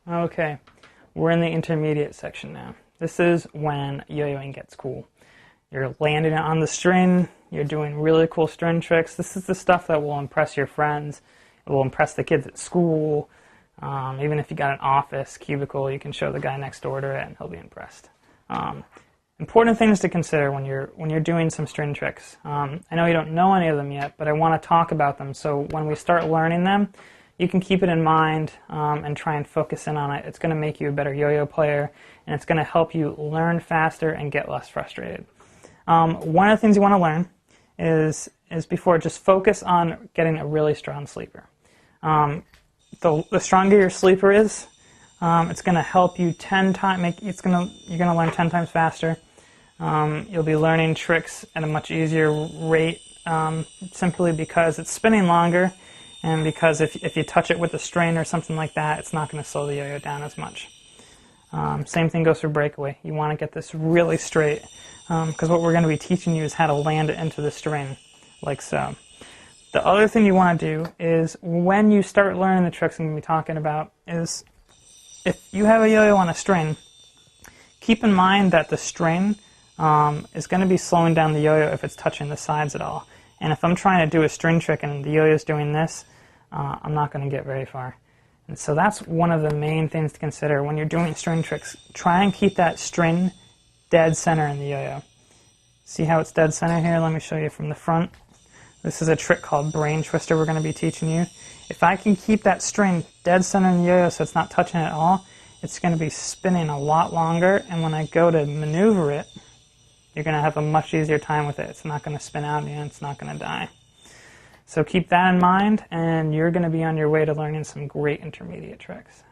Okay, we're in the intermediate section now. This is when yo-yoing gets cool. You're landing it on the string, you're doing really cool string tricks. This is the stuff that will impress your friends. It will impress the kids at school. Even if you got an office cubicle, you can show the guy next door to it and he'll be impressed. Important things to consider when you're doing some string tricks. I know you don't know any of them yet, but I want to talk about them so when we start learning them, you can keep it in mind and try and focus in on it. It's going to make you a better yo-yo player, and it's going to help you learn faster and get less frustrated. One of the things you want to learn is before, just focus on getting a really strong sleeper. The stronger your sleeper is, it's going to help you 10 times. You're going to learn 10 times faster. You'll be learning tricks at a much easier rate, simply because it's spinning longer, and because if you touch it with a string or something like that, it's not going to slow the yo-yo down as much. Same thing goes for breakaway. You want to get this really straight, because what we're going to be teaching you is how to land it into the string, like so. The other thing you want to do is, when you start learning the tricks I'm going to be talking about, is if you have a yo-yo on a string, keep in mind that the string is going to be slowing down the yo-yo if it's touching the sides at all. And if I'm trying to do a string trick and the yo-yo is doing this, I'm not going to get very far. And so that's one of the main things to consider when you're doing string tricks. Try and keep that string dead center in the yo-yo. See how it's dead center here? Let me show you from the front. This is a trick called brain twister we're going to be teaching you. If I can keep that string dead center in the yo-yo so it's not touching it at all, it's going to be spinning a lot longer, and when I go to maneuver it, you're going to have a much easier time with it. It's not going to spin out and it's not going to die. So keep that in mind, and you're going to be on your way to learning some great intermediate tricks.